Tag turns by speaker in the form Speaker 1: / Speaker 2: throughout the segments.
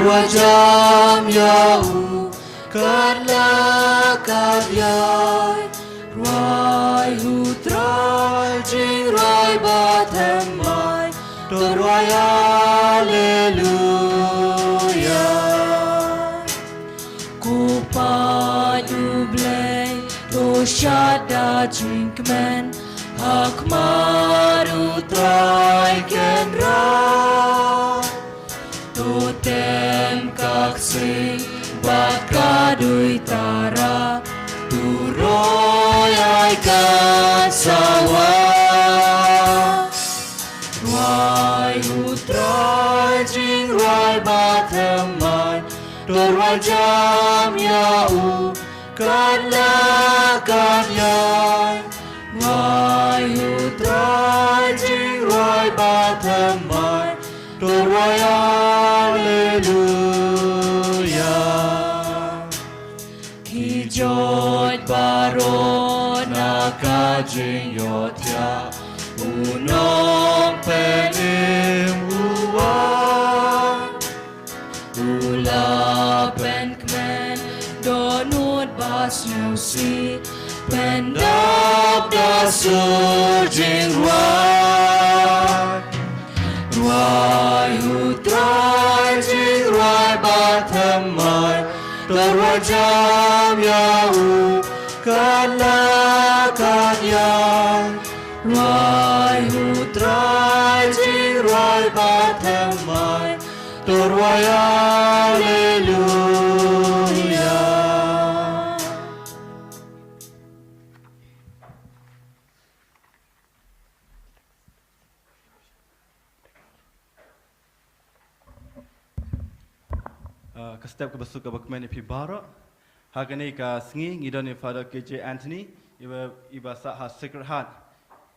Speaker 1: wajam yau karla kadyai Rai hutrai jing rai batamai Dorwai Alleluia Kupan ublay Doshada jinkmen Hakmaru trai kenra Totem kaksing Bakadui tara Turoy ay kasawa Rai utrai jing rai batamai Dorwai jam yau Karla kanyai Rai utrai jing rai batamai Dorwai Alleluia Ki joy baron akajing yotya Unong penim uwan Ula penkmen donut bas nyusi Pendap dasur jing ruan Ruai hutrai jing ruai batamai Dorwai jam yau karla kadyai Ruai hutrai jing ruai batamai Dorwai Alleluia
Speaker 2: Kastep ke Bosco bakmen ipi baro hagani ka sngi ngidon Father KJ Anthony iba sa ha Sacred Heart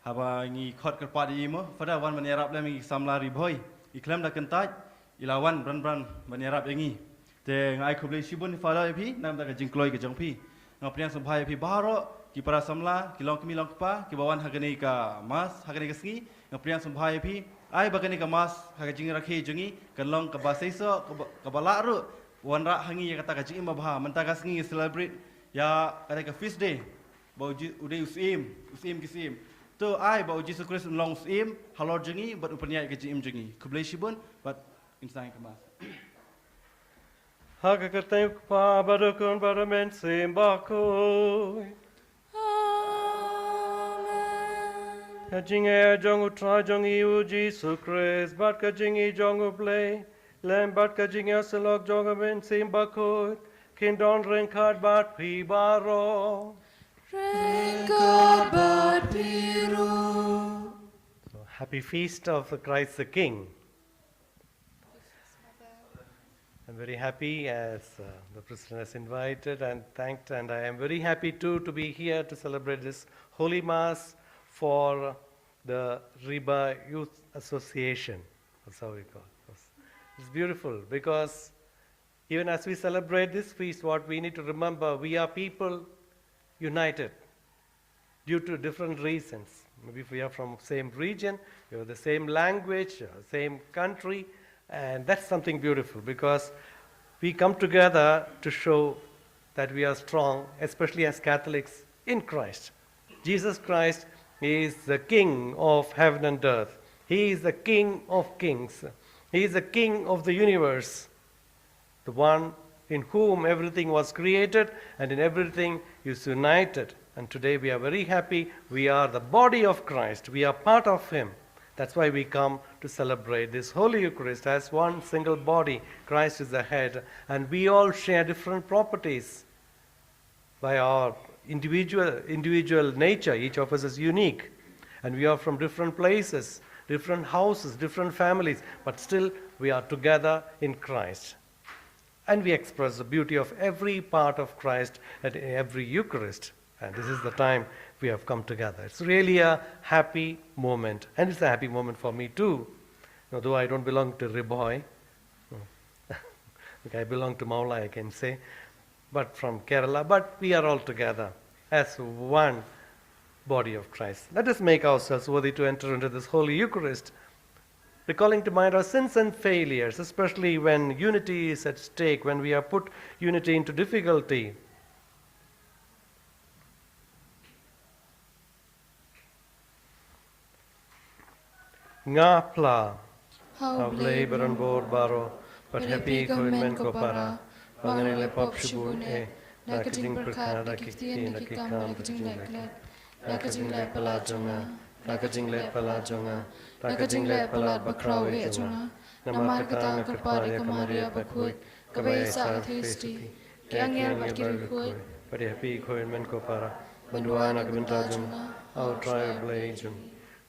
Speaker 2: haba ngi khot kerpat imo Father wan menyerap le ngi samla riboy iklam da kentaj ilawan bran menyerap ngi te ngai khuble sibun Father ipi nam da ka jingkloi ke jongpi ngapriang sampai ipi baro ki para samla ki long kmi long pa ki bawan hagani ka mas hagani ka sngi ngapriang sampai ipi ai bagani ka mas hagajing rakhi jungi kanlong ka basaiso ka balaru wanra hangi ya kata kajing mabha mentaka sngi celebrate ya kata ka feast day bau udai usim kisim to ai bau Jesus Christ long usim halor jungi but upanya kajing jungi kublai shibun but insang ka mas
Speaker 3: Haga katay pa badokon badamen Bakhuid Kajing e jongu tra jongi u Jesus Christ bat kajing e jongu play Lem bat kajing e salok jongu men Bakhuid Kindon renkad bat pi baro
Speaker 1: Renkad bat piru
Speaker 3: Happy feast of Christ the King. I'm very happy as the president has invited and thanked, and I am very happy too to be here to celebrate this Holy Mass for the Riba Youth Association. That's how we call it. It's beautiful because even as we celebrate this feast, what we need to remember, we are people united due to different reasons. Maybe if we are from the same region, we have the same language, same country, and that's something beautiful because we come together to show that we are strong, especially as Catholics, in Christ. Jesus Christ is the King of heaven and earth. He is the King of kings. He is the King of the universe, the one in whom everything was created and in everything is united. And today we are very happy. We are the body of Christ. We are part of Him. That's why we come to celebrate this Holy Eucharist as one single body. Christ is the head, and we all share different properties by our individual nature. Each of us is unique, and we are from different places, different houses, different families, but still we are together in Christ. And we express the beauty of every part of Christ at every Eucharist. And this is the time we have come together. It's really a happy moment. And it's a happy moment for me too. Although I don't belong to Riboy. I belong to Maula, I can say. But from Kerala. But we are all together as one body of Christ. Let us make ourselves worthy to enter into this Holy Eucharist. recalling to mind our sins and failures, especially when unity is at stake, when we have put unity into difficulty. Ngapla, Havlay baron board baro, but happy men ko para, Banganele pop shibun Nakajing perka, Nakikti, Nakikam, Nakajing let palajonga, Nakajing let palajonga, Nakajing let palad bakraw ejonga, Namakata Karpari Kamaria Bakhuid, Kabay sa thisti, Kyangyer Bakirikhuid, but happy men ko para, Banduana Gaventajonga, our trial blazon.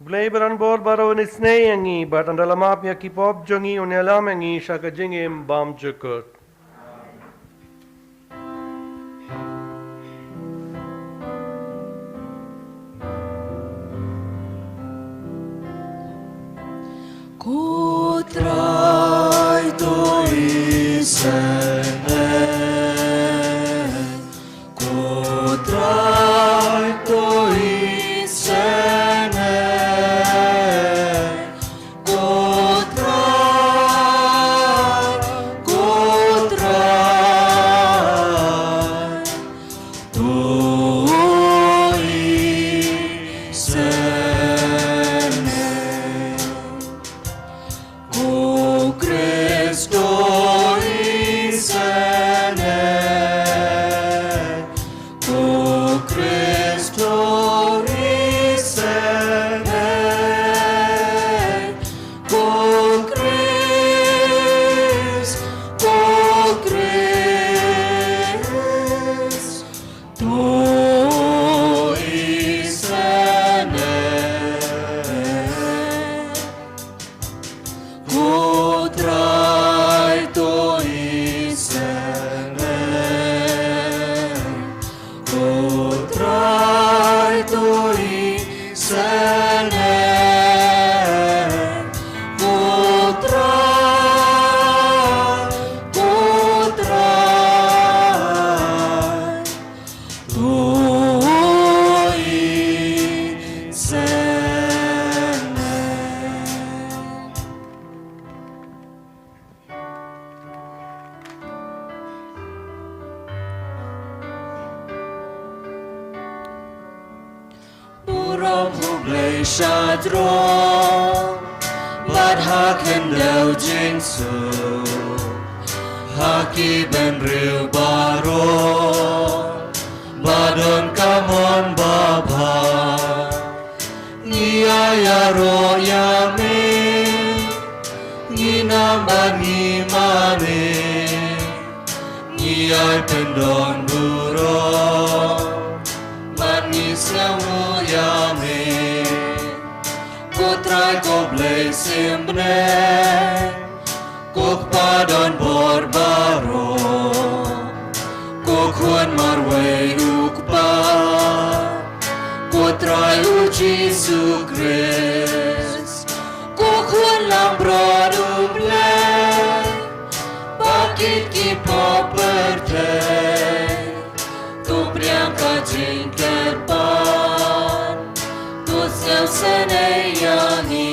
Speaker 3: Blaber on board baro ni snayangi, but on the lamapia keep up jongi on yalamangi shakajingim bam jukut.
Speaker 1: Kutrai to isene, kutrai to isene, kutrai, kutrai to isene. O Cristo isene, O Cristo isene, O Cristo isene. Kutrai to isene, kutrai to isene, kutrai, kutrai to isene. Buram hublay shadron, but haken del jinsu, haki ben real baron, badon kamon baba, niyayaro yame, ninamba nimane, niyay pendon buron. Manisyamu yame, kutrai ko blazimne, kuk padon borbaro, kuk huan marway ukpa, kutrai u Jesu Christ, kuk huan lambrod umble, bakit ki poperte. Tu prianka jinkerpan, tu siau seneyani,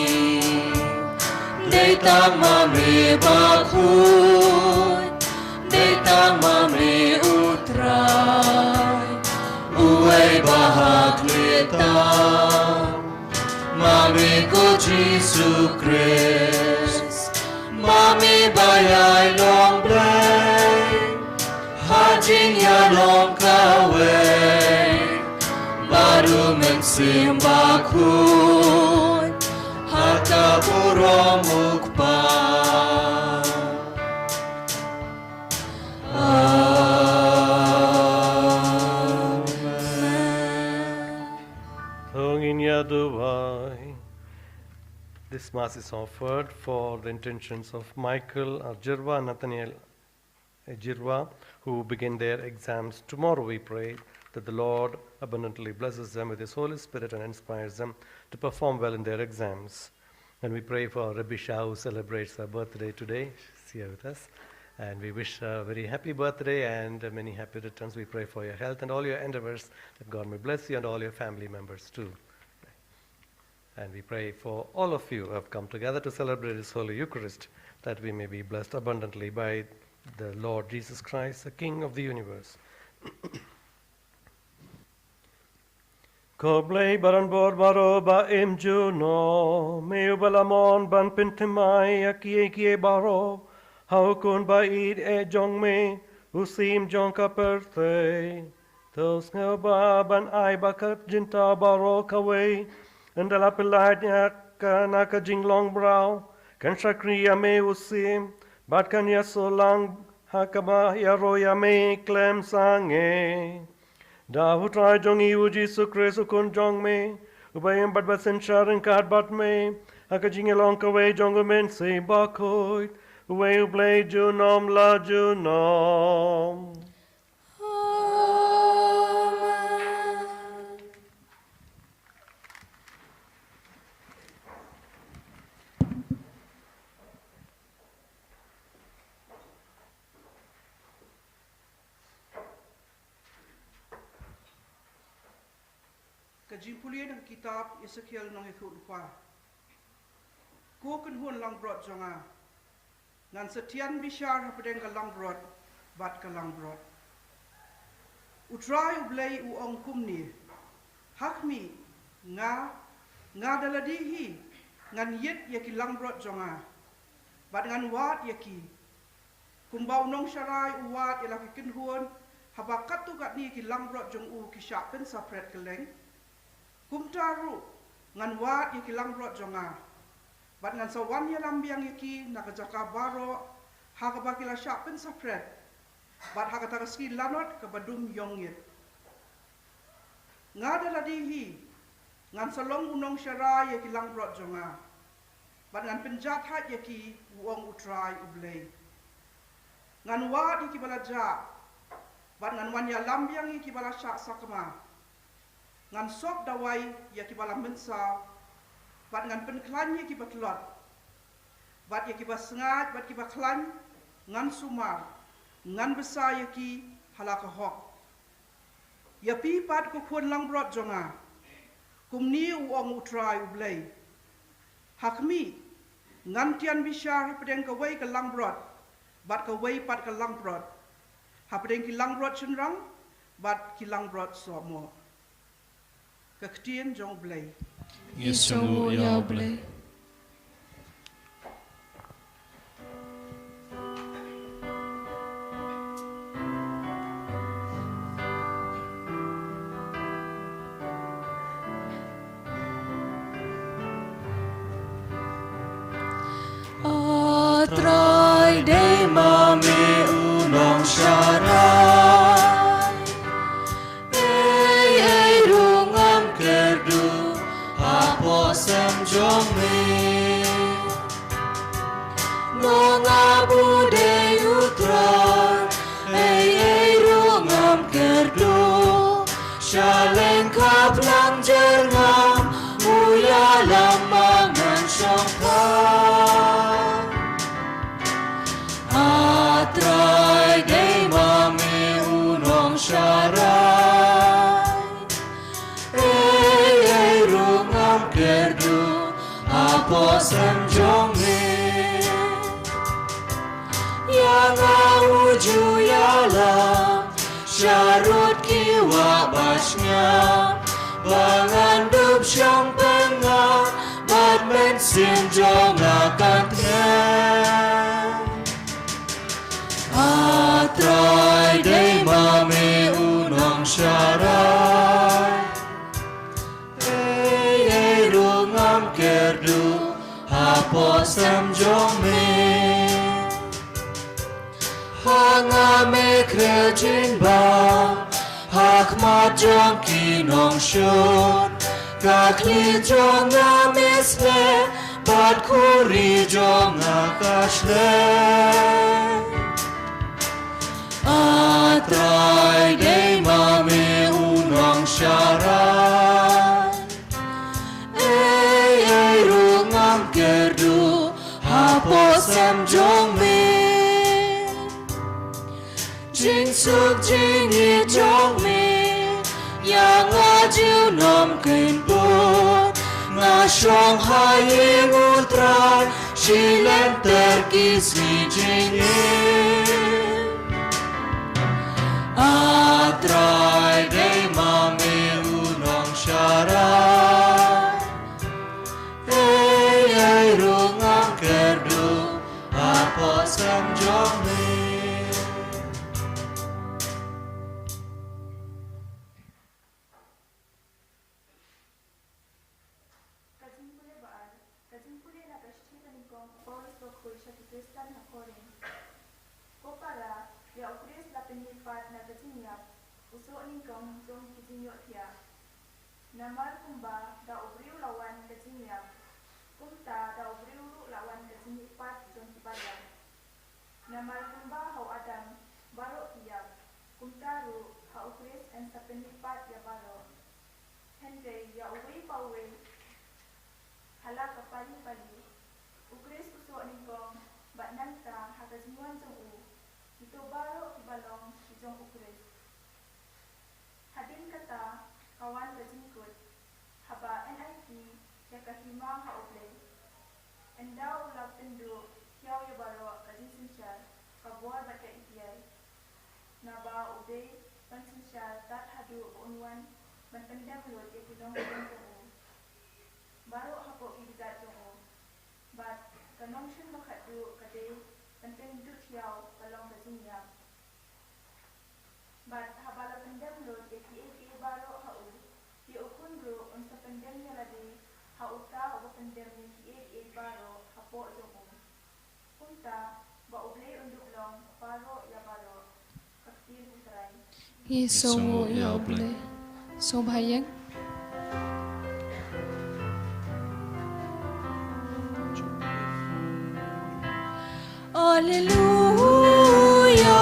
Speaker 1: deitang mamre Bakhuid, deitang mamre utrai, uway bahag litang, mamre ko Jesu Christ, mami bayay long blay. Hajing yalong kaway, baru mensim Bakhuid, haka puro mukpa. Amen.
Speaker 3: Tongin Yaduvai. This Mass is offered for the intentions of Michael Jirwa, Nathaniel Jirwa, who begin their exams tomorrow. We pray that the Lord abundantly blesses them with His Holy Spirit and inspires them to perform well in their exams. And we pray for Rabbi Shah, who celebrates her birthday today. She's here with us. And we wish her a very happy birthday and many happy returns. We pray for your health and all your endeavors, that God may bless you and all your family members too. And we pray for all of you who have come together to celebrate this Holy Eucharist, that we may be blessed abundantly by the Lord Jesus Christ, the King of the universe. Koblei baran bor baro ba im juno, meu balamon ban pintimai akie baro, haukun ba id e jong me, usim jong kaperte, tos ngau ba ban ai bakat jinta baro kawe, and la pelanya naka jinglong brow, kan shakriya me usim, bat kan yasolang hakaba yaroya me klem sange. Da hu trai jong iu Jesu Christ kun jong me, ubayem bat basen sharan kat bat me, haka jinglong kawe jong men se Bakhuid, uwe ublay junom la junom.
Speaker 4: Kajimpulian ang kitab Ezekiel nang ikutpa. Ko kan hun lang brot jonga. Ngan setian bishar hapadeng ka lang brot, bat ka lang brot. Utray ublay uong kumni. Hakmi nga daladihi ngan yet yaki lang brot jonga. Bat ngan wat yaki. Kumbau nong syarai uwat yalaki kinhuan habakat tu kat ni ki lang brot jong u ki syapen sapret keleng. Kumtaru ngan wat yaki lang brot jonga. Bat ngan sawan ya lambiang yaki nakajaka baro hakabakila syapen sapret. Bat hakatakaski lanot ke badum yongyet. Ngada ladihi ngan salong unong syara yaki lang brot jonga. Bat ngan penjat hat yaki uong utrai ublay. Ngan wat yaki balaja. Bat ngan wan ya lambiang yaki balasyak sakama. Ngan sop dawai yaki balam mensa, bat ngan penklan yaki batlot, bat yaki basengat, bat yaki baklan, ngan sumar, ngan besar yaki halakahok. Yapi pat kukun lang brot jonga, kumni uong utrai ublay. Hakmi, ngan tian bishar pedeng kawai ke lang brot, bat kawai pat ke lang brot. Hapedeng ki lang brot cenrang, bat ki lang brot somo. Kaktian jong blay.
Speaker 1: Yes, jong ya blay. Atrai de mami unong syarai. Jong me Nonga bude utrar Ei rungam kerdu Shaleng kaplang jerngam Muya lamangan syongkan Atrai de mami unong syarai Ei rungam kerdu Aposem jong me Yang auju yalam Syarut kiwa basnya Bangan dup syong pengah Bat men sim jong akan tren Atrai de mami unong syarai Ei rungam kerdu Aposem jong me Hanga me krejin bang Hakmat jong kinong syun Kakli jong amisle Bat kuri jong akasle Atrai de mami unong syarai Ei rungam kerdu Aposem jong me Jing suk jing yi jong me Yang ajiu nom kain put Nga strong high ultra, shilen terkis nijingin. Atrai dei mame unong syarat. Hey rungam kerdu, apo samjong ni.
Speaker 5: Namar kumba da obriu lawan kecinyap, kumta da obriu lawan kecinyipat jom kibalan. Namar kumba hau adam baro kiap, kumta ru hau kris en sapenipat ya baro. Hende ya uwi pawe, halak kapali pali, ukris usok ningkong, bat nanta hakazimuan jong u, ito baro kibalong jong ukris. Hadin kata kawan kejingkut, haba NIP ya kahima hauble. Endau ulap tendu kiau ya baro kajing sinsyar, kabuar baca ikiai. Naba ude pan sinsyar tat hadu unwan, mentendam lut ya kidong kidong jongu. Baro hapok ibizat jongu. Bat kanong syun bakadu kade pentendu kiau balong kajing yap. Bat habala pendam lut ya ki baro hau. Di ukun ru unsa pendamnya lagi hauta oba pendamnya ki baro hapo jongu. Kunta ba uble unduk long baro ya baro. Kaktil utrai.
Speaker 1: Yeso ya uble. So bayang. Alleluia,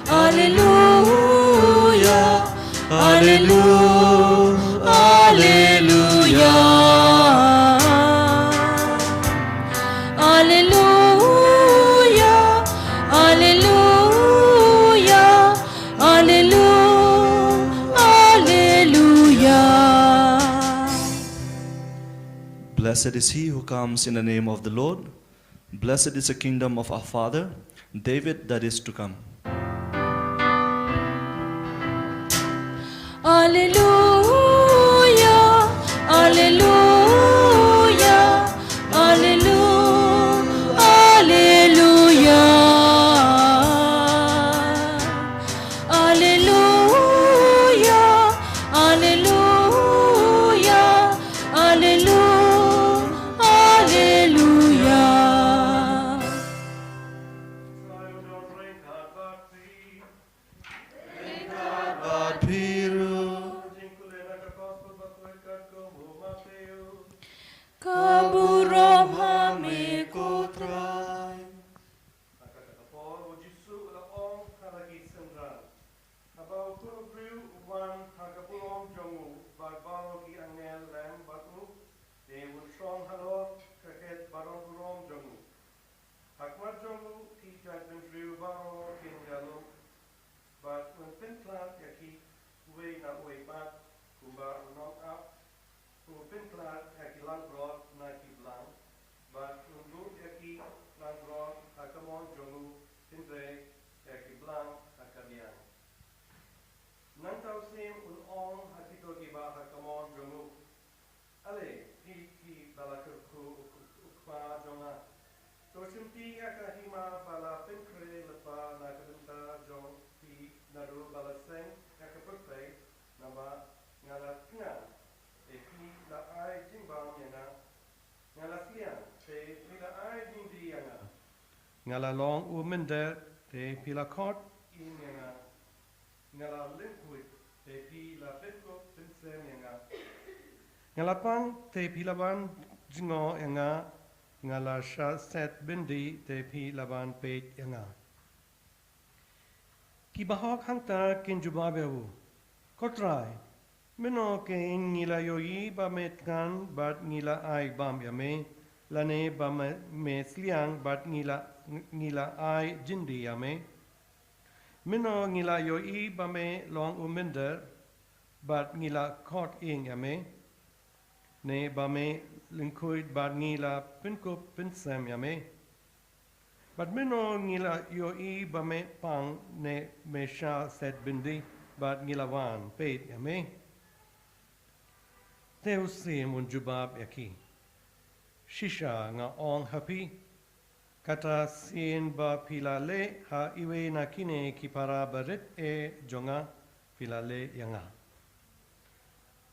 Speaker 1: alleluia, alleluia, alleluia, alleluia, alleluia, alleluia.
Speaker 6: Blessed is he who comes in the name of the Lord. Blessed is the kingdom of our Father, David that is to come.
Speaker 1: Alleluia, alleluia, alleluia, alleluia, alleluia, alleluia, alleluia, alleluia.
Speaker 6: God Piru.
Speaker 1: Kaburom hame kotrai.
Speaker 3: But when Pinklat yaki way na way back, kumba knock up, Pinklat yaki lang broad na ki blang, but undur yaki lang broad akamon jongu tindre yaki blang akabian. Nang tau sim ong hakito kiba akamon jongu. Ale ki balakurku ukpa jonga. So simti akahima bala pinkre lepa na kadenta jong naru balaseng yakapurtai nama ngala tna eki la ai jimbang yana ngala siang te pila ai jindi yana ngala long umender te pila kot in yana ngala liquid te pila petko pinsem yana ngala pang te pila ban jingo yana ngala sha set bindi te pila ban peit yana ki bahok hangta kin jubabewu kotrai meno ke in ngila yoyi ba metkan bat ngila ai bam yame lane ba me sliang bat ngila ai jindi yame meno ngila yoyi ba me long uminder bat ngila kot ing yame ne bame linkuid bad ngila pinko pinsem yame. But mino ngila yo I bame pang ne me sha set bindi bad ngila wan peit yame. Teu sim un jubab yaki. Shisha nga ong happy. Kata sin ba pilale ha iwe na kine ki para barit e jonga pilale yanga.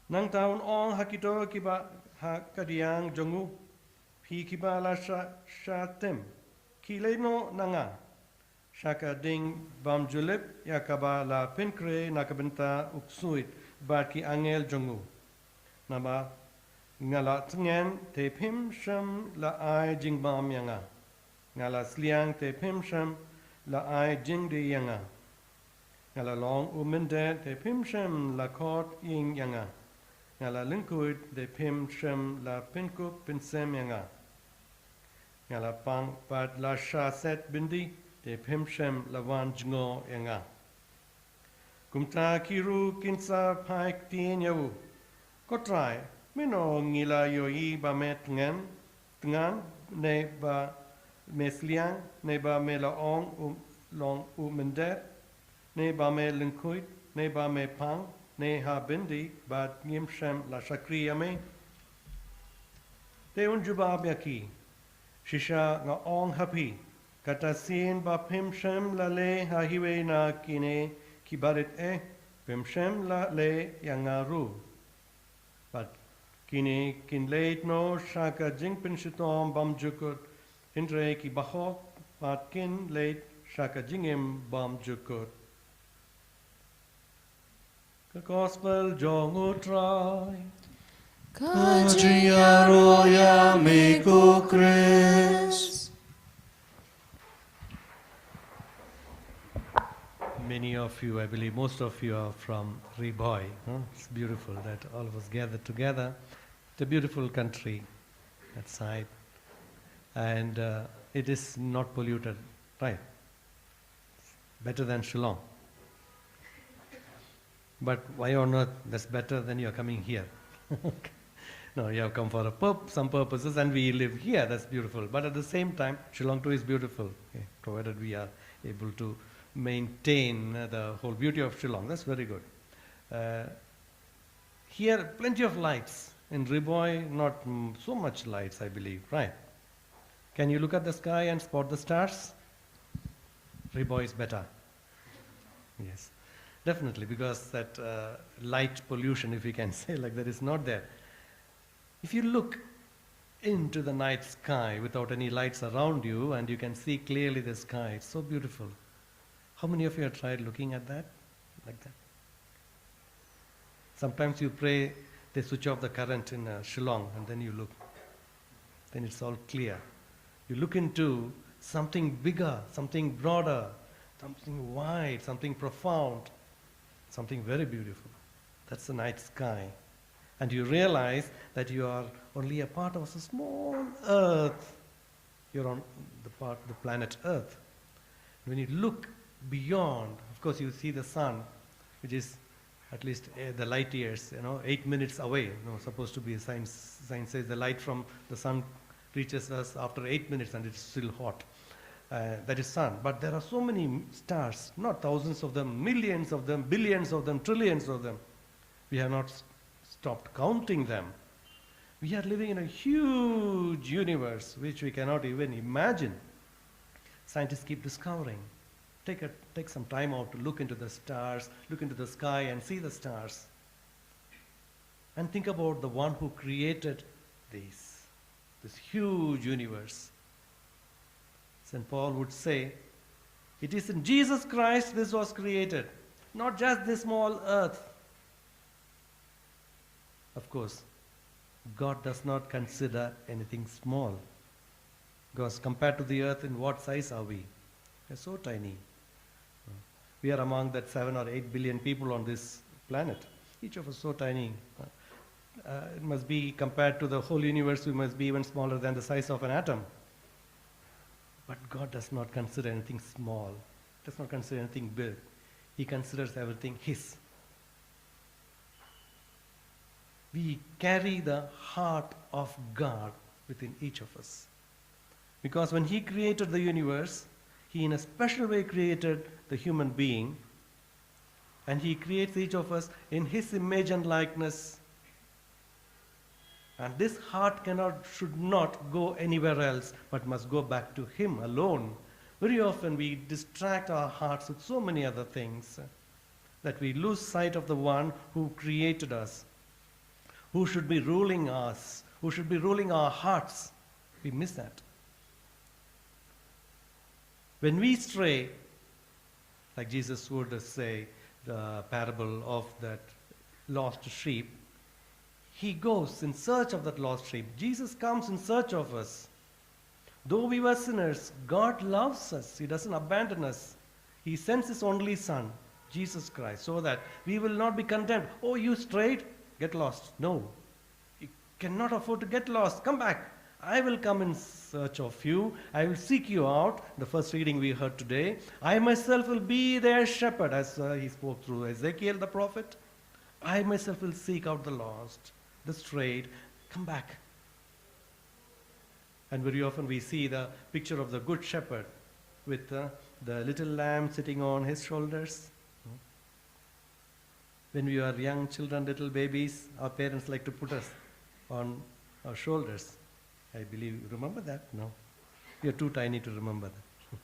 Speaker 3: Nang taun ong hakito ki ba ha kadiang jongu pi ki ba la sha tem ki le no nanga. Shaka ding bam julip yakaba la pinkre nakabenta uksuit ba ki angel jongu. Naba ngala tngen te pim sham la ai jing bam yanga. Ngala sliang te pim sham la ai jing de yanga. Ngala long uminde te pim sham la kot ying yanga. Ngala linkuid te pim sham la pinku pinsem yanga. Ngala pang pat la sha set bindi te pim sham la wan jingo yanga. Kumta kiru kinsa paik tien yawu. Kotrai, mino ngila yoi ba me tngan, ne ba me sliang, ne ba me laong long mendet, ne ba me linkuit, ne ba me pang, ne ha bindi, ba ngim shem la shakri yame. Te unjubab yaki, shisha nga ong happy, kata sin ba pim shem la le ha hiwe na kine kibarit pim shem la le yangaru. But kini kin leit no shaka jingpin shitom bam jukut hindre ki bahok but kin leit shaka jingim bam jukut. The gospel jongu try.
Speaker 1: Kajiaro ya meko Chris.
Speaker 3: Many of you, I believe most of you are from Riboy. Huh? It's beautiful that all of us gathered together. It's a beautiful country, that side. And it is not polluted, right? Better than Shillong. But why on earth that's better than you're coming here? No, you have come for some purposes and we live here, that's beautiful. But at the same time, Shillong too is beautiful, okay, provided we are able to maintain the whole beauty of Shillong. That's very good. Here, plenty of lights. In Riboy, not so much lights, I believe, right? Can you look at the sky and spot the stars? Riboy is better. Yes, definitely, because that light pollution, if we can say like that, is not there. If you look into the night sky without any lights around you and you can see clearly the sky, it's so beautiful. How many of you have tried looking at that like that? Sometimes you pray, they switch off the current in Shillong and then you look. Then it's all clear. You look into something bigger, something broader, something wide, something profound, something very beautiful. That's the night sky. And you realize that you are only a part of a small earth. You're on the planet Earth. When you look beyond, of course you see the sun, which is at least the light years, 8 minutes away. Supposed to be, science says the light from the sun reaches us after 8 minutes and it's still hot. That is sun. But there are so many stars, not thousands of them, millions of them, billions of them, trillions of them. We have not stopped counting them. We are living in a huge universe which we cannot even imagine. Scientists keep discovering. Take some time out to look into the stars, look into the sky and see the stars. And think about the one who created this huge universe. St. Paul would say, it is in Jesus Christ this was created, not just this small earth. Of course, God does not consider anything small. Because compared to the earth, in what size are we? We're so tiny. We are among that 7 or 8 billion people on this planet. Each of us so tiny. It must be, compared to the whole universe, we must be even smaller than the size of an atom. But God does not consider anything small, does not consider anything big. He considers everything His. we carry the heart of God within each of us. Because when He created the universe, He in a special way created the human being, and He creates each of us in His image and likeness. And this heart should not go anywhere else, but must go back to Him alone. Very often we distract our hearts with so many other things that we lose sight of the one who created us, who should be ruling us, who should be ruling our hearts. We miss that. When we stray, like Jesus would say, the parable of that lost sheep, He goes in search of that lost sheep. Jesus comes in search of us. Though we were sinners, God loves us. He doesn't abandon us. He sends His only Son, Jesus Christ, so that we will not be condemned. Oh, you strayed? Get lost. No. You cannot afford to get lost. Come back. I will come in search of you. I will seek you out. The first reading we heard today. I myself will be their shepherd, as He spoke through Ezekiel the prophet. I myself will seek out the lost, the strayed. Come back. And very often we see the picture of the good shepherd with the little lamb sitting on his shoulders. When we are young children, little babies, our parents like to put us on our shoulders. I believe you remember that? No. You're too tiny to remember that.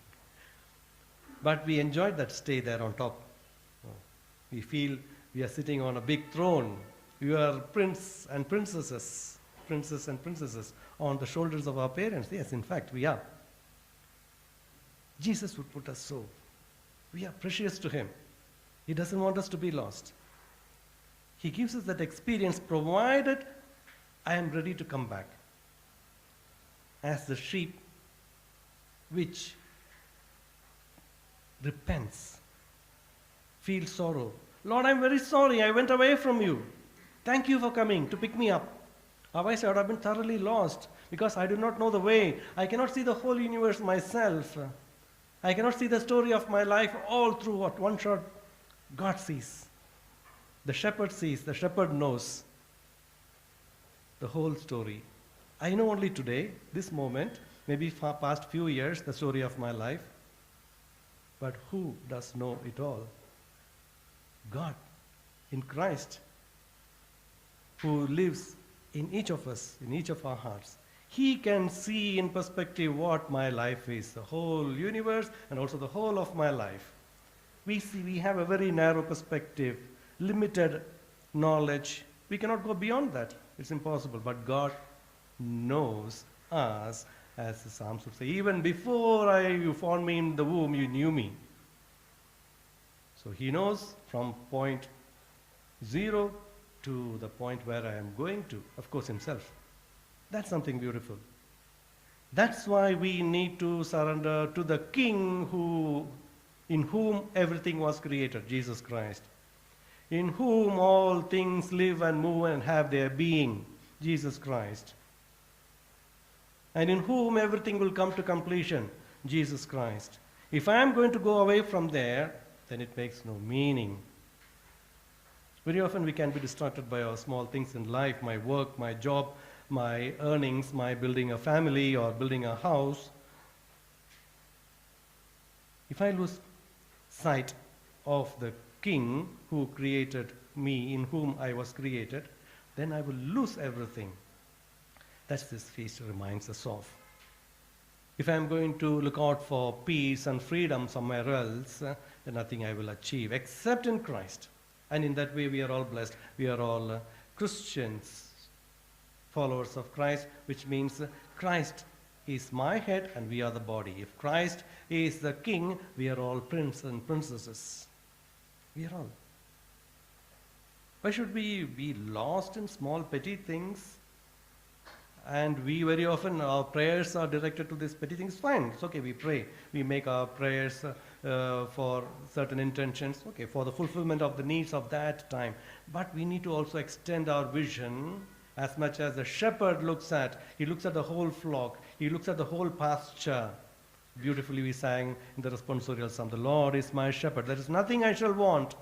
Speaker 3: But we enjoyed that stay there on top. We feel we are sitting on a big throne. We are princes and princesses on the shoulders of our parents. Yes, in fact, we are. Jesus would put us so. We are precious to Him. He doesn't want us to be lost. He gives us that experience provided I am ready to come back. As the sheep which repents, feels sorrow. Lord, I'm very sorry. I went away from you. Thank you for coming to pick me up. Otherwise, I would have been thoroughly lost because I do not know the way. I cannot see the whole universe myself. I cannot see the story of my life all through what one shot God sees. The shepherd sees, the shepherd knows the whole story. I know only today, this moment, maybe for past few years, the story of my life. But who does know it all? God, in Christ, who lives in each of us, in each of our hearts. He can see in perspective what my life is, the whole universe and also the whole of my life. We have a very narrow perspective, limited knowledge. We cannot go beyond that. It's impossible. But God knows us, as the Psalms would say. Even before you formed me in the womb, you knew me. So He knows from point 0 to the point where I am going to, of course, Himself. That's something beautiful. That's why we need to surrender to the King in whom everything was created, Jesus Christ. In whom all things live and move and have their being, Jesus Christ. And in whom everything will come to completion, Jesus Christ. If I am going to go away from there, then it makes no meaning. Very often we can be distracted by our small things in life, my work, my job, my earnings, my building a family or building a house. If I lose sight of the King who created me, in whom I was created, then I will lose everything. That's this feast reminds us of. If I am going to look out for peace and freedom somewhere else, then nothing I will achieve except in Christ. And in that way we are all blessed. We are all Christians, followers of Christ, which means Christ is my head and we are the body. If Christ is the King, we are all princes and princesses. We are all. Why should we be lost in small petty things? And we very often, our prayers are directed to these petty things. Fine, it's okay, we pray. We make our prayers for certain intentions, okay, for the fulfillment of the needs of that time. But we need to also extend our vision as much as the shepherd looks at. He looks at the whole flock. He looks at the whole pasture. Beautifully we sang in the responsorial psalm, the Lord is my shepherd. There is nothing I shall want.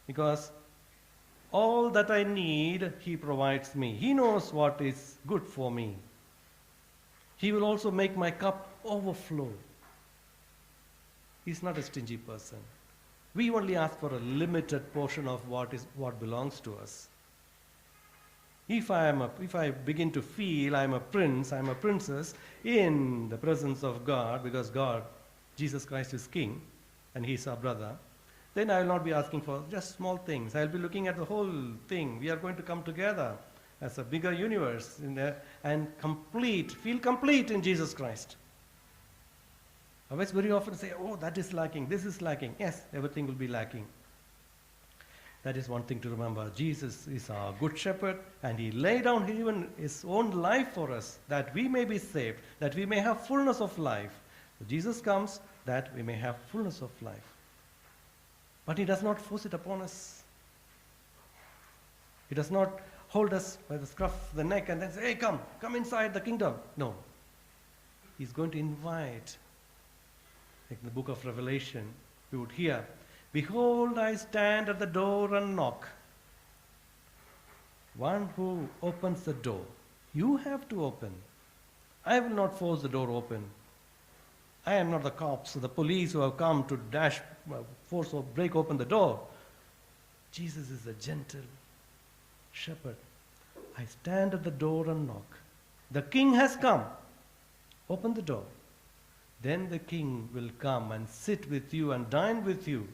Speaker 3: Because All that I need, He provides me. He knows what is good for me. He will also make my cup overflow. He's not a stingy person. We only ask for a limited portion of what belongs to us. If I begin to feel I'm a prince, I'm a princess in the presence of God, because God, Jesus Christ is King, and He's our brother, then I will not be asking for just small things. I will be looking at the whole thing. We are going to come together as a bigger universe in there and feel complete in Jesus Christ. Otherwise, very often say, oh, that is lacking, this is lacking. Yes, everything will be lacking. That is one thing to remember. Jesus is our good shepherd, and He laid down even His own life for us, that we may be saved, that we may have fullness of life. So Jesus comes that we may have fullness of life. But He does not force it upon us. He does not hold us by the scruff of the neck and then say, hey, come inside the kingdom. No. He's going to invite. Like in the book of Revelation, we would hear, behold, I stand at the door and knock. One who opens the door, you have to open. I will not force the door open. I am not the cops or the police who have come to force or break open the door. Jesus is a gentle shepherd. I stand at the door and knock. The King has come. Open the door. Then the King will come and sit with you and dine with you.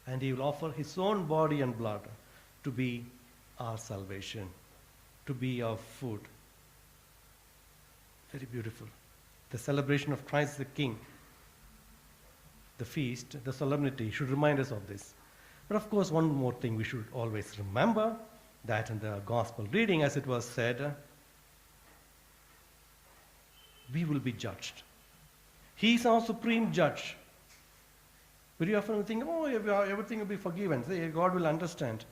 Speaker 3: And He will offer His own body and blood to be our salvation, to be our food. Very beautiful. The celebration of Christ the King, the feast, the solemnity should remind us of this. But of course, one more thing we should always remember, that in the gospel reading, as it was said, we will be judged. He is our supreme judge. Very often we think, oh, everything will be forgiven. Say, God will understand.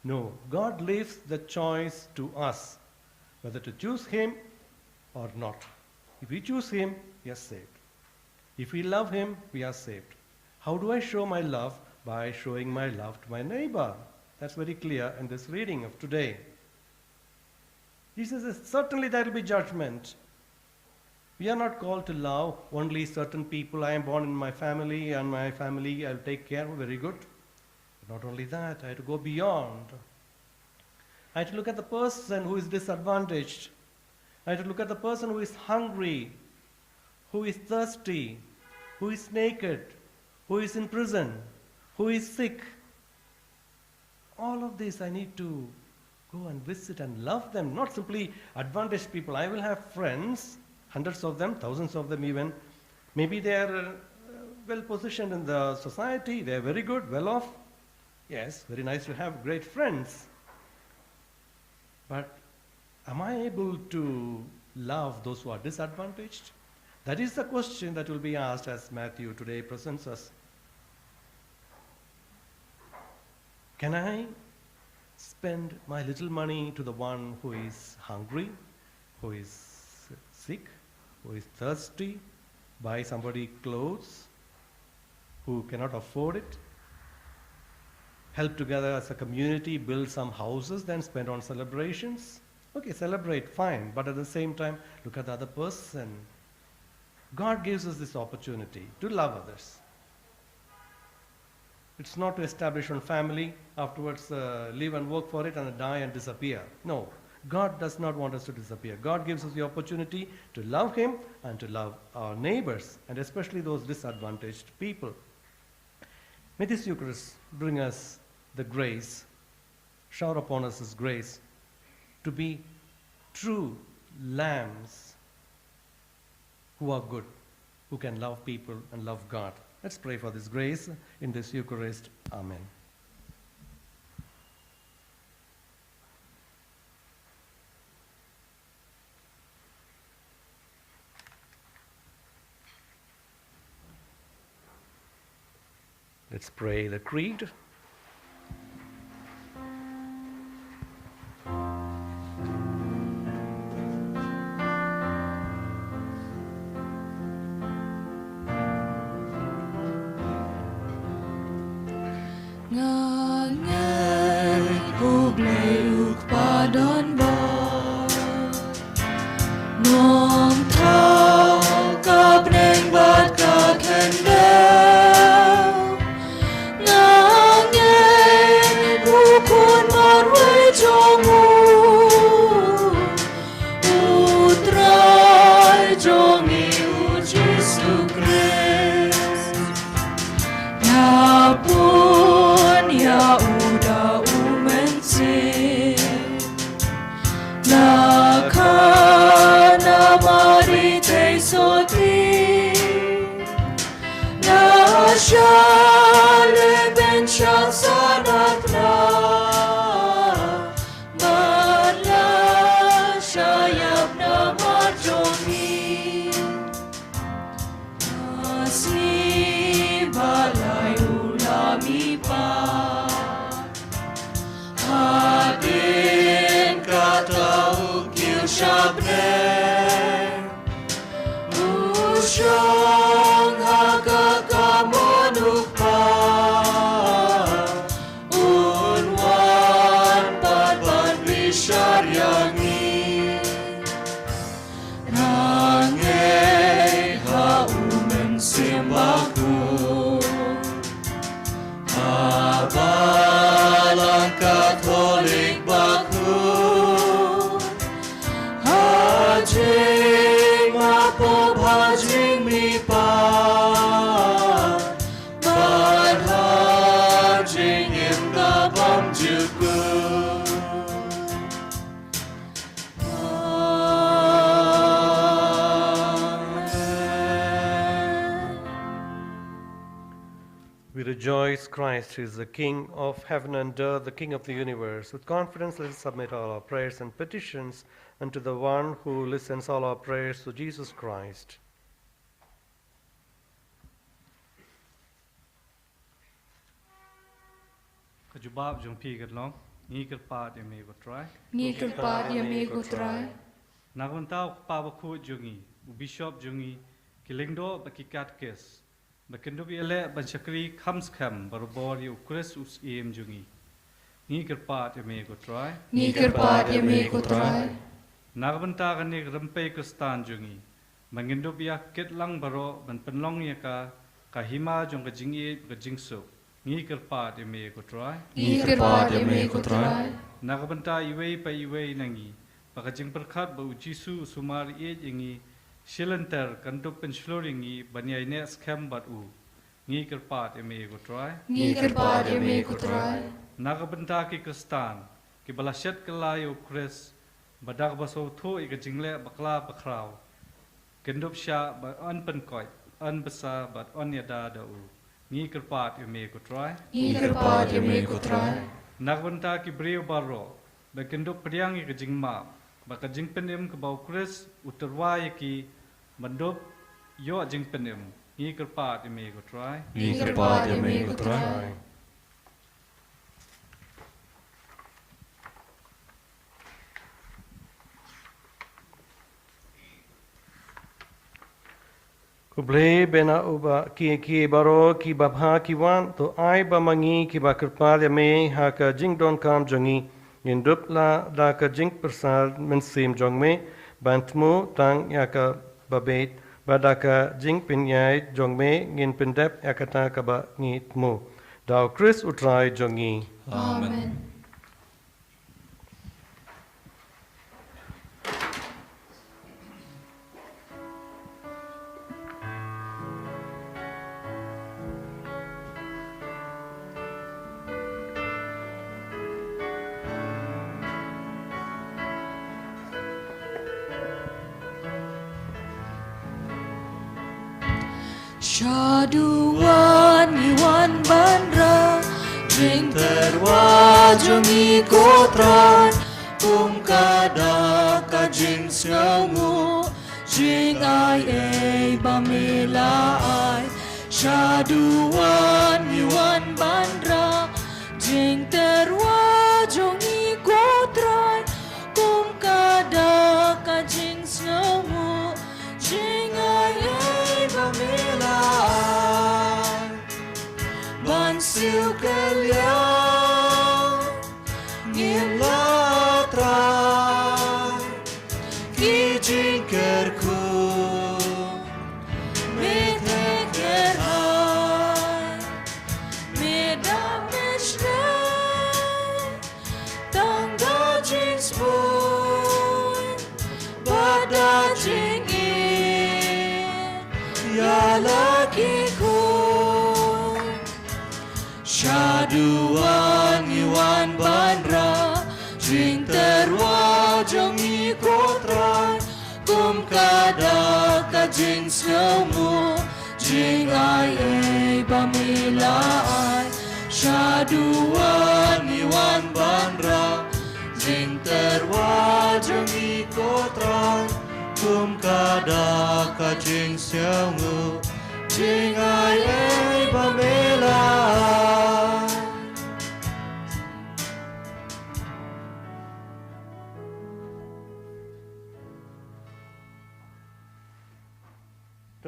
Speaker 3: No, God leaves the choice to us, whether to choose Him or not. If we choose Him, we are saved. If we love Him, we are saved. How do I show my love? By showing my love to my neighbor. That's very clear in this reading of today. Jesus says, certainly there will be judgment. We are not called to love only certain people. I am born in my family, and my family I'll take care of. Very good. But not only that, I have to go beyond. I have to look at the person who is disadvantaged. I have to look at the person who is hungry, who is thirsty, who is naked, who is in prison, who is sick. All of this I need to go and visit and love them, not simply advantaged people. I will have friends, hundreds of them, thousands of them even. Maybe they are well positioned in the society, they are very good, well off. Yes, very nice to have great friends. But am I able to love those who are disadvantaged? That is the question that will be asked as Matthew today presents us. Can I spend my little money to the one who is hungry, who is sick, who is thirsty, buy somebody clothes, who cannot afford it, help together as a community, build some houses, then spend on celebrations? Okay, celebrate, fine, but at the same time, look at the other person. God gives us this opportunity to love others. It's not to establish one family, afterwards live and work for it and die and disappear. No, God does not want us to disappear. God gives us the opportunity to love Him and to love our neighbors, and especially those disadvantaged people. May this Eucharist bring us the grace, shower upon us His grace, to be true lambs who are good, who can love people and love God. Let's pray for this grace in this Eucharist. Amen. Let's pray the Creed.
Speaker 1: Ngân shabne usyong hagagamonukpa unwan padban bisharyangi nangay haumen simbaku abalang Katolik baku hajing mapo hajing mipa ban hajing imda bam juku
Speaker 3: We rejoice Christ is the King of heaven and earth, the King of the universe. With confidence, let us submit all our prayers and petitions unto the one who listens all our prayers, to Jesus Christ.
Speaker 2: Kajubab jong pi kat long, ni kat pa de me ko try.
Speaker 1: Ni kerpa dia me go try.
Speaker 2: Naguntau pa Bakhuid jongi, bishop jongi, kilingdo bakikat kes. Bakindu bi ele banchakri khams kham barobor yu kres us em jongi. Ni kerpa de me ko try.
Speaker 1: Ni kerpa dia me go try.
Speaker 2: Nagbanta kanik rampai kristan jongi. Mangindu biya ket lang baro ban penlong ya ka hima jong ka jingi ka jingsu. Ni kerpa de me ko try.
Speaker 1: Ni kerpa dia me go try.
Speaker 2: Nagbanta iwei pa iwei nangi. Pakajing perkhat ba ujisu sumar e jingi. Shilenter kantuk pensloringi banyai ne scam bat u. Ni kerpa de me ko try.
Speaker 1: Ni kerpa dia me go try.
Speaker 2: Nagbanta ki kristan ki balashat kelayu kres. Badak baso thu ika jingle bakla bakrau. Kendup sya ba on penkoi, on besa but on yada da u. Ni kerpat me ko try.
Speaker 1: Ni kerpa dia me go try.
Speaker 2: Nagbanta ki brio baro. Ba kendup priang ika jingma. Ba ka jingpenim ke bau kres uterwa ki mandup yo jingpenim. Ni kerpat me ko try.
Speaker 1: Ni kerpa dia me go try.
Speaker 3: Kuble bena uba ki baro ki babha ki wan to ai ba mangi ki ba kirpa me ha ka jing don kam jongi in dup la da ka jing persal men sim jong me bantmu tang ya ka babet ba da ka jing pinyai jong me ngin pendep ya ka ta ka ba ngit mu dau Chris utrai jongi.
Speaker 1: Amen. Syaduan iwan bandra Jing terwa jongi kotran Kum kada ka jing siamu Jing ai bamela ai Syaduan iwan bandra Jing terwa jongi kotran Kum kada ka jing siamu Jing ai bamela Bansil kalian Ngim latrai Kijing kerku Medhe kerhai Medam meshnai Tangga jing spoon Bada jing in Ya laki ku Syaduan iwan bandra Jing terwa jongi kotran Kum kada ka jing siamu Jing ai bamila ai Syaduan iwan bandra Jing terwa jongi kotran Kum kada ka jing siamu Jing ai bamila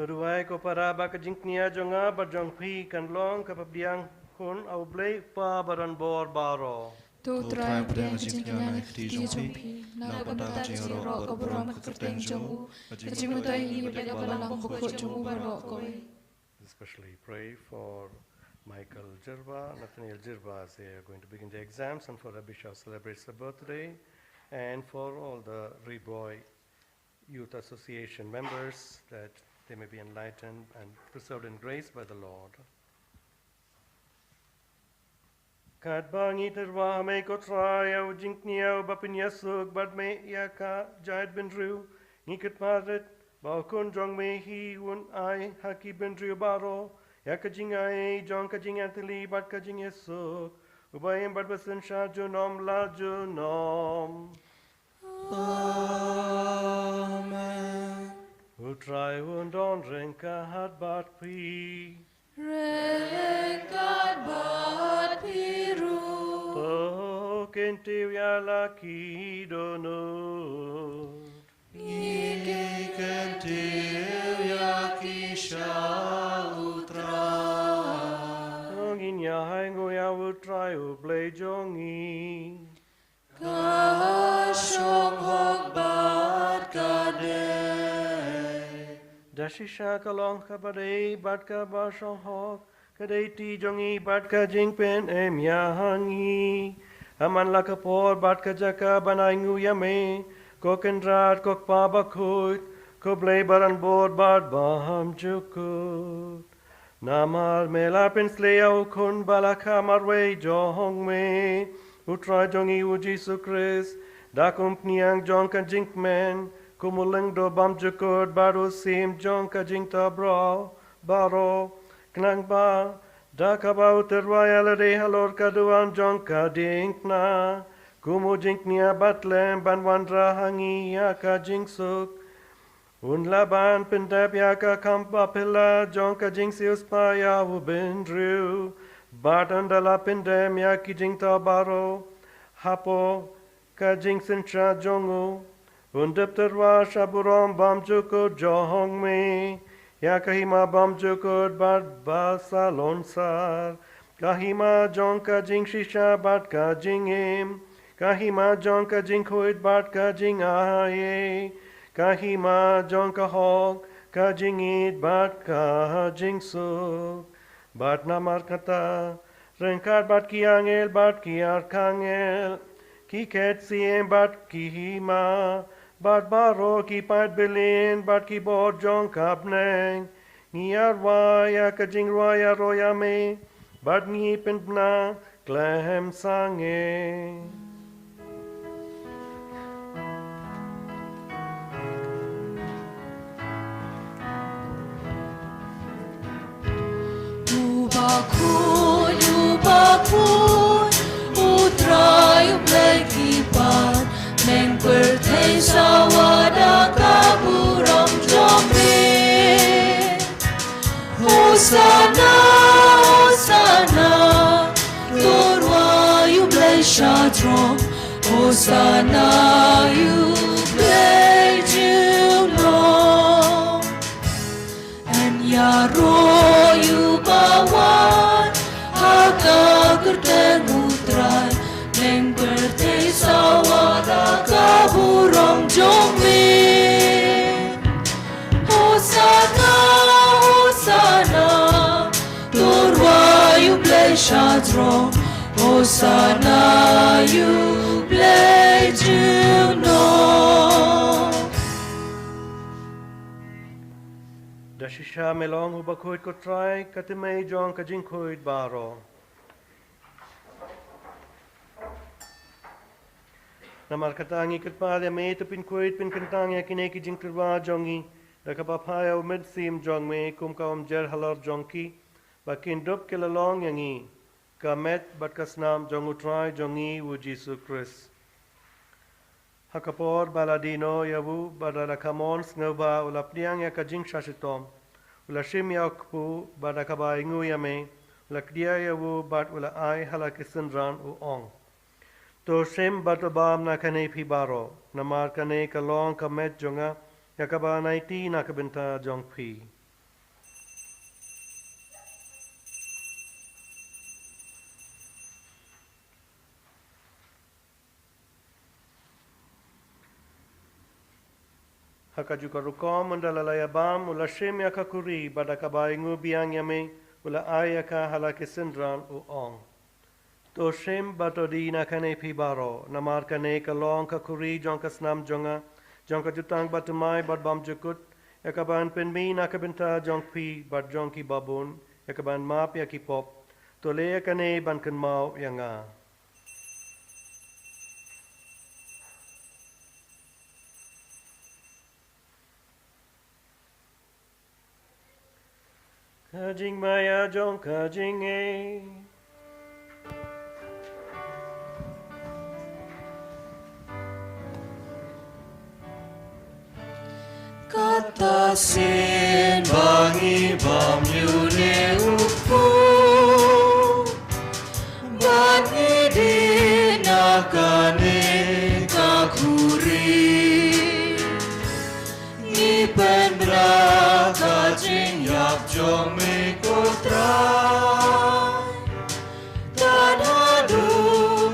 Speaker 3: Turuai ko para ba kajingknia jonga ba jongpi kan long kapabdiang hun au blei pa baran bor baro.
Speaker 7: Tu trai pudang kejingkinan keti jompi, na pata jiro koborom kerteng jomu, kejimutoi hi bega balang bukut jomu barok koi.
Speaker 3: Especially pray for Michael Jirba, Nathaniel Jirba as they are going to begin the exams, and for Abisha celebrates her birthday, and for all the Reboy Youth Association members that they may be enlightened and preserved in grace by the Lord. Kat bangi terwa me ko traya u jinknia u bapin yasuk bad me yaka jait bendru ngikat maret ba kun jong me hi un ai haki bendru baro yaka jingai jong ka jingantli bad ka jing yasuk ubayem bad basen sha junom la junom.
Speaker 1: Amen.
Speaker 3: U try un don renka hat bat pi.
Speaker 7: Rekat bat piru,
Speaker 3: To kentiu ya laki dono.
Speaker 1: Niki kentiu yaki shautra.
Speaker 3: Ngin ya hango ya u try u blay jongi.
Speaker 7: kashong hok bat kadeh.
Speaker 3: Dashisha kalong kabadei bat ka ba shong hok. Kadei ti jongi bat ka jingpen em ya hangi. Aman la kapor bat ka jaka banay ngu yame. Ko kendrat ko pa bakhuid. Ko blay baran bod bat baham jukut. Namar melapin sleyaw kun balaka marway jong me. Utra jongi u Jesu Christ. Dakum pniang jong ka jinkmen. Kumulang do bam jukut baru sim jong ka jingta bro. Baro. Knang ba. Dakabau terwaya lade halor kaduan jong ka dinkna. Kumu jinknia batlem ban wandra hangi ya ka jingsuk. Un laban pendap ya ka kampa pila jong ka jingsius pa ya u bendru. Batanda la pendem ya ki jingta baro. Hapo ka jingsin cha jongu. Un depterwa shaburom bam juko jong me. Ya kahima bam jukut bat basa lonsar. Kahima jong ka jing shisha bat ka jing im. Kahima jong ka jing kuit bat ka jing aye. Kahima jong ka hok ka jing it bat ka jing suk. Bat namar kata. Rengkat bat ki angel bat ki arkangel. Ki ket siem bat ki hima. Bat baro ki pat bilin, bat ki bod jong kapneng. Ngiar waya ka jing raya roya me, bat ngi pentna klem sange.
Speaker 7: Ubakun, utray ubleki pat, meng pertei sawada kaburam jombe. Hosana, Hosana, torwa ublei shadrom. Hosana ublei juno. And yaro ubawan, haka kerteng utray, meng pertei sawada kaburam jombe. Hosana, Hosana, torwa ublei shadrom. Hosana ublei juno.
Speaker 3: Dashisha melong u bakhuid ko try katimei jong ka jing khuid baro. Namar katangi katpade me to pin khuid pin kantang kine ki jing turwa jongi. Dakapapaya u med sim jong me kum ka jer halor jongki. Bakin dop kelalong yangi. Kamet bat kasnam jong u try jongi u Jesu Christ. Hakapor baladino yavu badala kamon snova ulapniang ya kajing shashitom. Ulashim yakpu badakaba ingu yame. Ulakdia yavu bat ula ai halakisindran u ong. To shem batobam na kane pibaro. Namar kane kalong kamet jonga yakaba naiti nakabinta jong pi. hakajuka rukom undalalaya bam ula shim ya kakuri badakabay ngubiang yame ula ayaka halake sindran uong. To shim batodi na kane pibaro namar kane kalong kakuri jonka snam jonga jonka jutang batumay badbam jukut yakaban penmi nakabenta jonk pi bad jonki babun yakaban map yakipop to le kane bankan mau yanga. Kajing maya jong kajing e.
Speaker 1: Kata sin bangi bam yune upu bangi dinakane kakuri ni pendra kajing yap jong me kotra dan hadu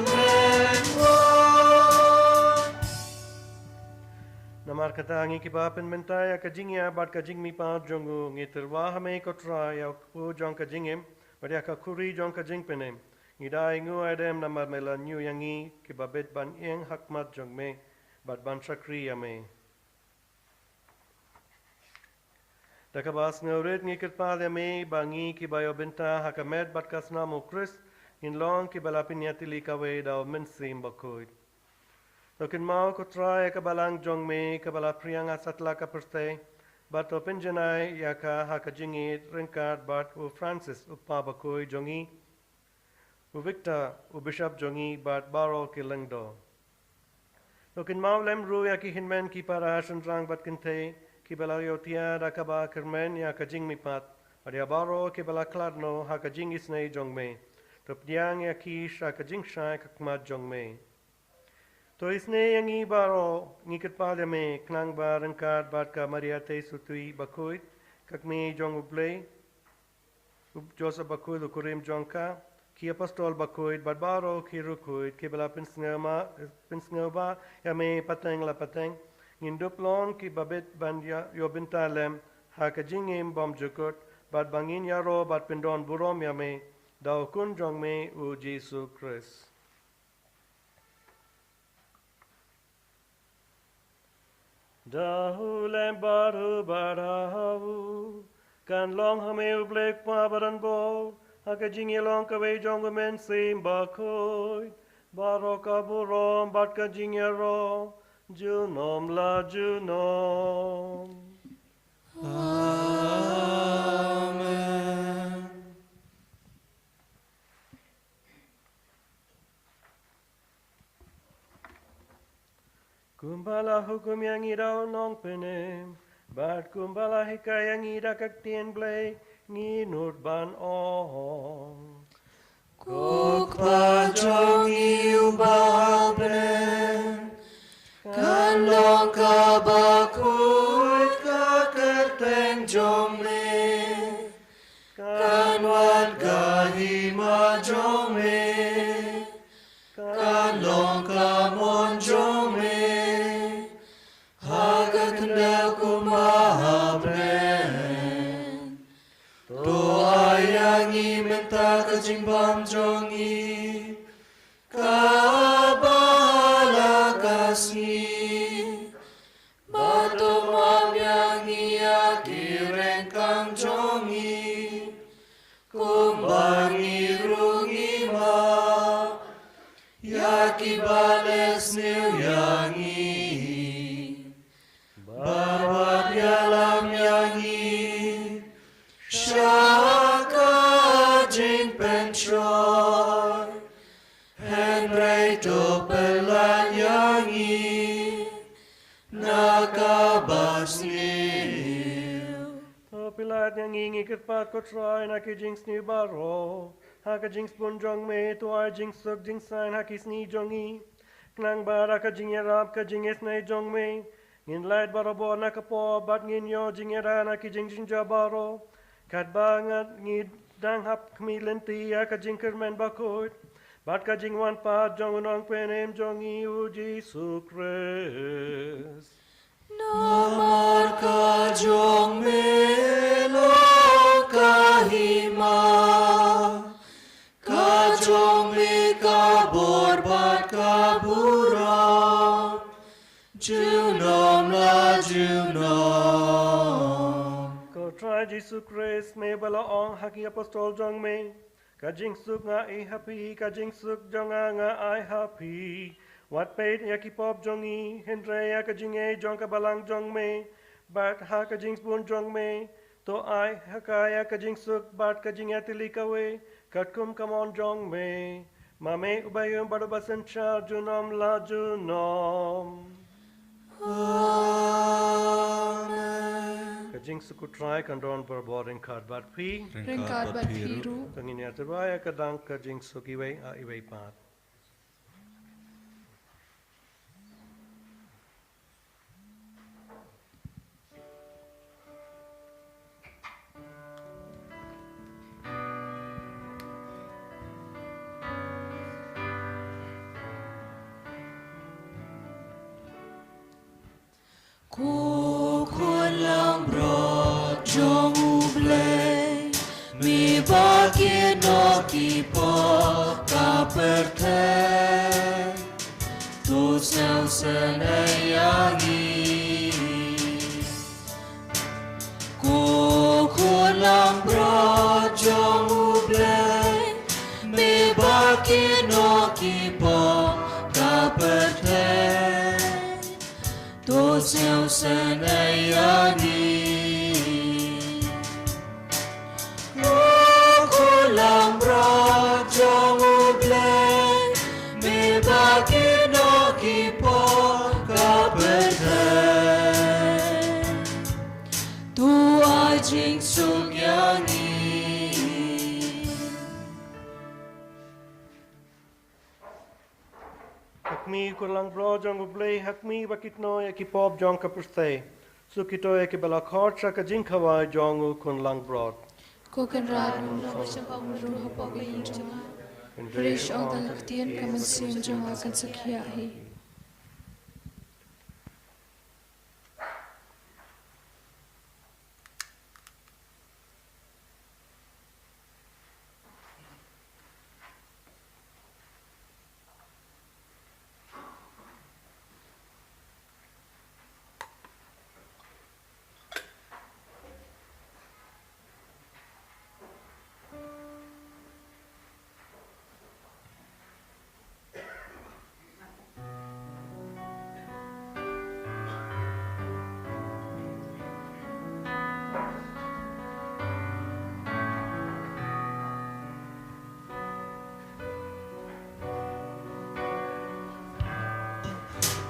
Speaker 1: menwan.
Speaker 3: Namar katangi kibapen mentaya kajingya bad kajing mi pa jongu ngiterwa hame kotra ya pu jong kajingim badia kakuri jong kajing penem ngidai ngu adem namar mela nyu yangi kibabet ban eng hakmat jong me bad ban shakri yame. Dakabas ngawrit ngikit pa yame bangi kibayo benta hakamet bad kasnamo Chris in long kibalapin yatili kawe daw mensim Bakhuid. Lokin mau kotra kabalang jong me kabala priang asatla ka perste but open janai yaka hakajingi ringkat but u Francis upa Bakhuid jongi u Victor u Bishop jongi but baro kilangdo. Lokin mau lemru yaki hinmen ki para rang but kinte kibala yotia dakaba kermen yakajing mipat adia baro kibala kladno hakajing isne jong me topdiang yaki shakajing shai kakmat jong me. To isne yang ibaro ngikit pada me knang barang kad bat ka mariate sutui Bakhuid kak me jong ublay Joseph Bakhuid ukurim jongka ki apostol Bakhuid bat baro ki rukuid ki bala pinsngama ya me pateng la pateng ngindup lon ki babet bandia yo bintalem ha ka jingim bom jukut bat bangin yaro bat pindon burom ya me daw kun jong me u Jesus Christ. Dahulem baru barahu kan long hame ublek pa baran bo haka jingi long kawe jong men sim Bakhuid baro kaburom bat ka jingi ro junom la junom.
Speaker 1: Amen.
Speaker 3: Kumbala hukum yang ida nong penem, bat kumbala hikay yang ida kaktien blay, nginut ban ong.
Speaker 1: Kuk pa jong iubaben, kan long ka Bakhuid ka kerteng jong me, kan wat ka hima jong me, kan long ka mon jong me. Kendal kumahabren to ayangi menta kajimbam jongi kabala kasni bato mamyangi akiren kang jongi kumbangi rungi ma yaki bales new yangi Bawat yalam yangi Shaka jing penchoy Henry to pelan yangi Nakabas niu
Speaker 3: To pilat yang ngikit pat ko try na ki jinx ni baro haka jinx pun jong me to ay jinx suk jinx sign haki sni jongi knang bara ka jing yarab ka jing esnay jong me ngin light baro bo na kapo bat ngin yo jing yara na ki jing jing jabaro kat bangat ngid dang hap kmi lenti ya ka jing kermen Bakhuid bat ka jing wan pat jong unong penem jongi u Jesus Christ.
Speaker 1: Namar kajong melo kahima, kajong mi kabor bat kaburam, junom la junom.
Speaker 3: Ko try Jesus Christ me bala ong haki apostol jong me. Kajing suk nga I happy, kajing suk jong nga I happy. Wat Peit yakipop jong I, Hendrea kajing e jong kabalang jong me. Bat ha kajing spoon jong me. To I hakaya kajing suk bat kajing atilikawe. Katkum kamon jong me. Mame ubayum barubasan cha junom la junom.
Speaker 1: Amen.
Speaker 3: Kajing suku try kandron berboring card bat pi.
Speaker 7: Ringkad bat piru.
Speaker 3: Kangin ya terbaya kadang kajing suki iwe a iwe pat.
Speaker 1: Cô khuôn lang bro trong ublay, mi ba kia no ki po ka pertay, tu sao sen ayangi. Cô khuôn lang bro trong ublay, mi ba kia no ki po ka pertay. Tô céu sen ayani, cô làm ra trong ublay, mi ba ki no ki po ka pertay, tu ai jing suk yani.
Speaker 3: Hakmi kulang bro jong ublay hakmi bakitno yakipop jong kapustay. Sukito yakibala kharcha kajing kawai jong kun lang bro.
Speaker 7: Kokan radung la wajang ru hapok yin janga. Rish ong talaktian kamansin janga kan sakhiahi.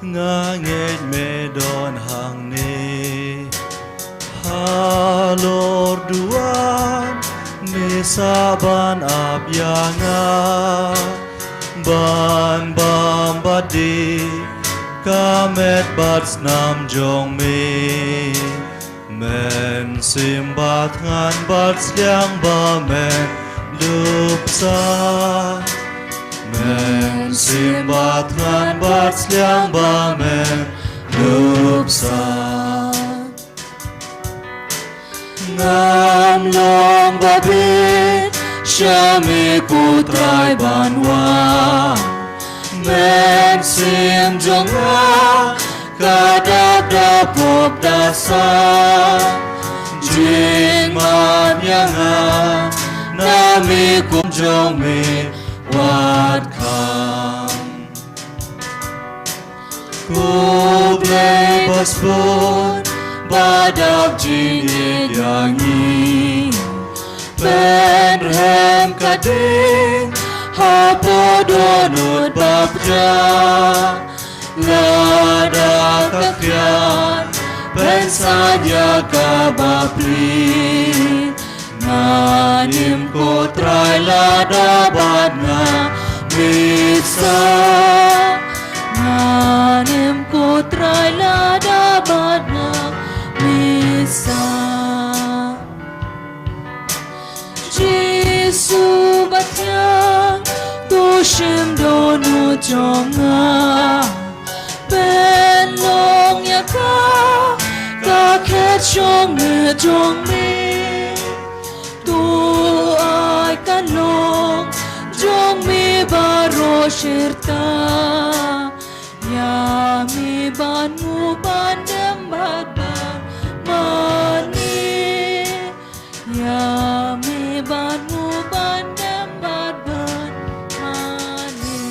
Speaker 6: Ngangit me don hang ni halor duan ni saban abyanga ban bam badi kamet bats nam jong me men simbat ngan bats liang ba men lupsa men simbat ngan bats liang ba men lupsa ngam long babit shami kutrai banwa men sim jonga kadap dapop dasa jing man yanga nami kum jong me wat kam kublai baspon badap jingit yangi penrem kading hapodonut babja lada kakyan pensanya kabapli nganim kotrai lada badna mitsa nganim kotrai lada badna mitsa Jesu batyang tushim donu jonga ben long yaka
Speaker 1: trong mi tu ai kan long trong mi baro shirta ya mi banu bandam badar mani ya mi banu bandam badar mani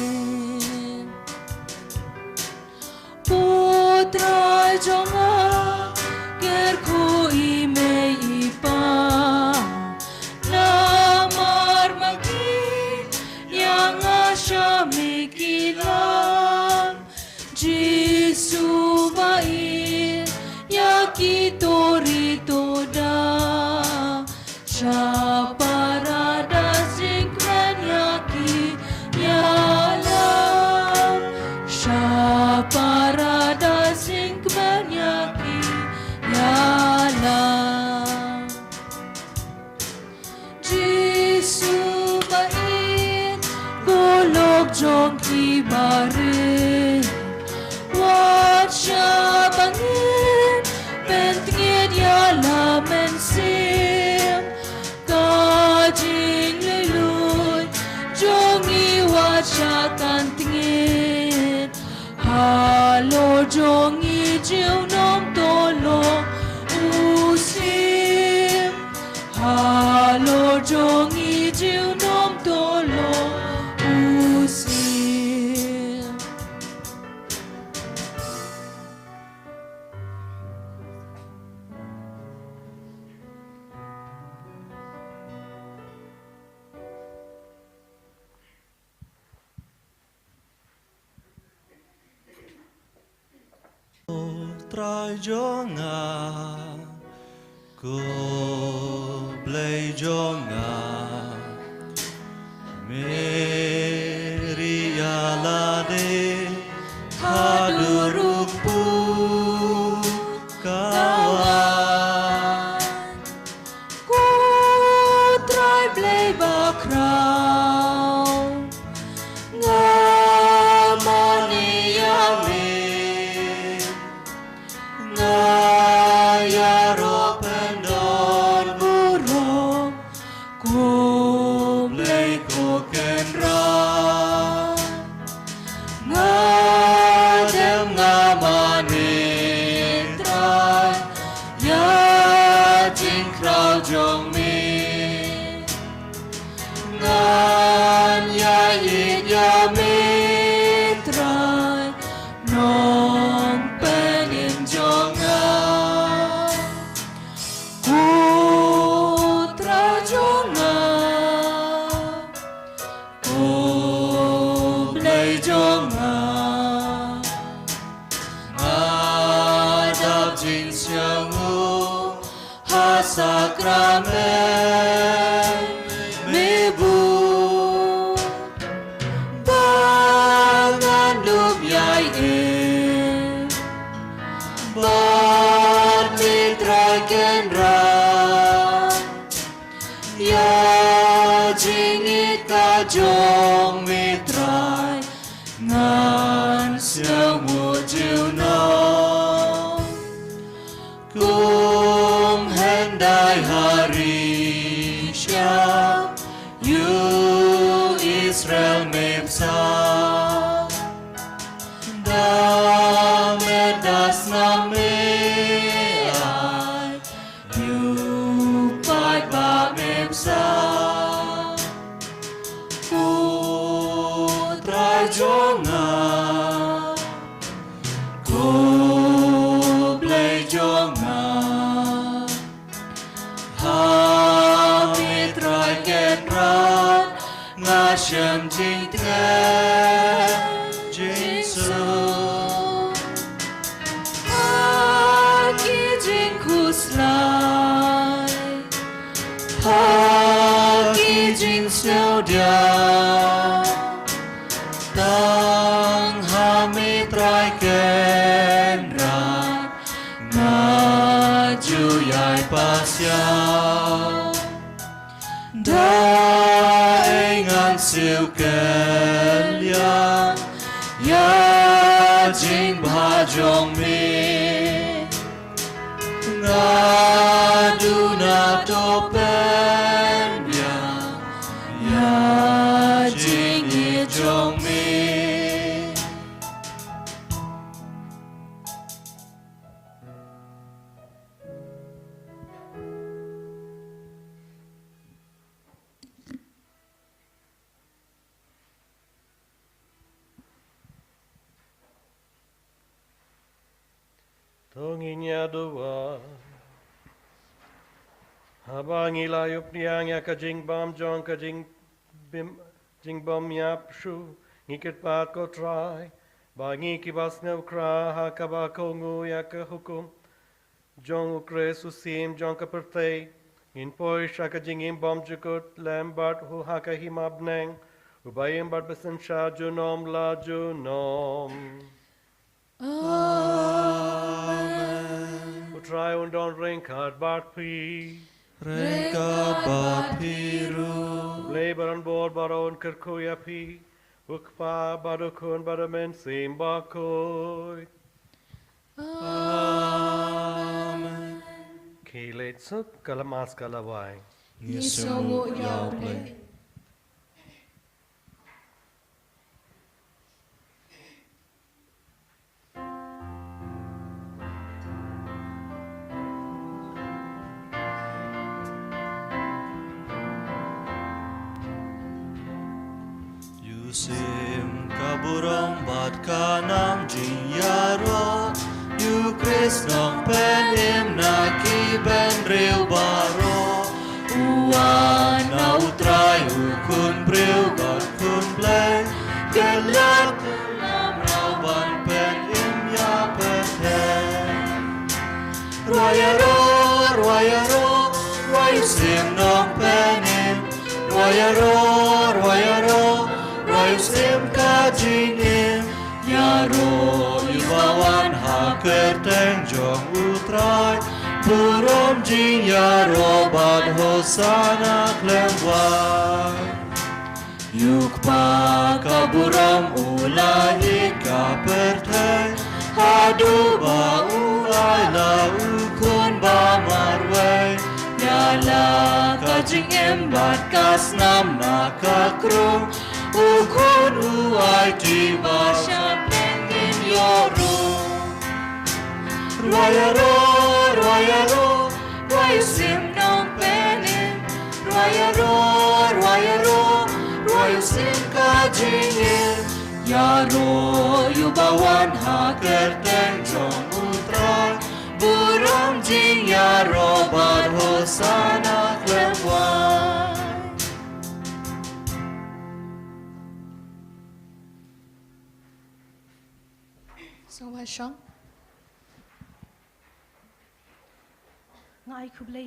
Speaker 1: putra jonga ker ko ime ipa namar magi yang asya mikilam Jisu bain ya kitori toda Shaparada singkran yaki yalam Shaparada singkran yaki yalam Jisu bain golok jong kibare Wat siya bangin pentingin yalam mensim Kajing leluy jong iwat siya kantingin Halo jong ijiw nom tolo usim Halo jong ijiw nom tolo usim
Speaker 6: Trai jonga ko blay jonga Maria lade hadurukpu kawan
Speaker 1: Ku try play bakraw ngamani yamin ngayaro pendon burong ku play ko kenra ngadem ngamani try ya jing krau jong mi ngan ya yin ya mi try nong penin jonga putra jonga blay jonga ngadap jing siangu hasakramen mebu bangan lup yai em bat mitra kenra ya jingit ka jong mitrai ngan siamu jiu nong kum hendai hari syam you Israel mepsa damedas name ai you pai ba mepsa putra jonga ko blay jonga Mitrai kenran ngashem jing tren Jesu Aki jing kuslai Aki jing seo dia Tang ha mitrai kenran Ngaju yai pasiao Daingan siêu kèn liang Ya jing ba jong mi Nga
Speaker 3: Tonginya dua. Habang ilayup niyang ya kajing bam jong kajing bim jing bam yap shu ngikit pat ko try. Bangi kibas nev kra ha kabakongu ya hukum. Jong ukre susim jong kapertay. In poi shaka jingim bom jukut lambart hu haka himabneng. Ubayim bat besen sha junom la junom. Utrai undon ringkat bart pi.
Speaker 1: Rengkat bat piru.
Speaker 3: Bleber an bord baron kerkuya pi. Ukpa badukun badamen sim bakhuid.
Speaker 1: Amen.
Speaker 3: Kilet suk kalamas kalawai.
Speaker 1: Yesu yau play. Yusim kaburong bat kanam jinyaro. Yu Krisnong penim naki ben rew baro. Uan na utrai ukun brew bat kun play. Gelap kelam rawan pen im ya peten. Royaro, royaro, royusim nong penim. Royaro, royaro, royusim kajinim. Yaro yubawan hakerteng jong utrai. Burom jing yaro bad hosana klemwai. Yukpa kaburom ulai kaperteng. Hadu ba ulai la ukun ba marwai. Yala kajing embat kasnam nakakrum. Ukun uai tiba syapeng in yoru. Royaro, royaro, royusim nong penim. Royaro, royaro, royusim kajingin. Yaro yubawan hakerteng jong utrai. Burom jing yaro bad hosana klemwai.
Speaker 7: So Shang.
Speaker 8: Ngai kublai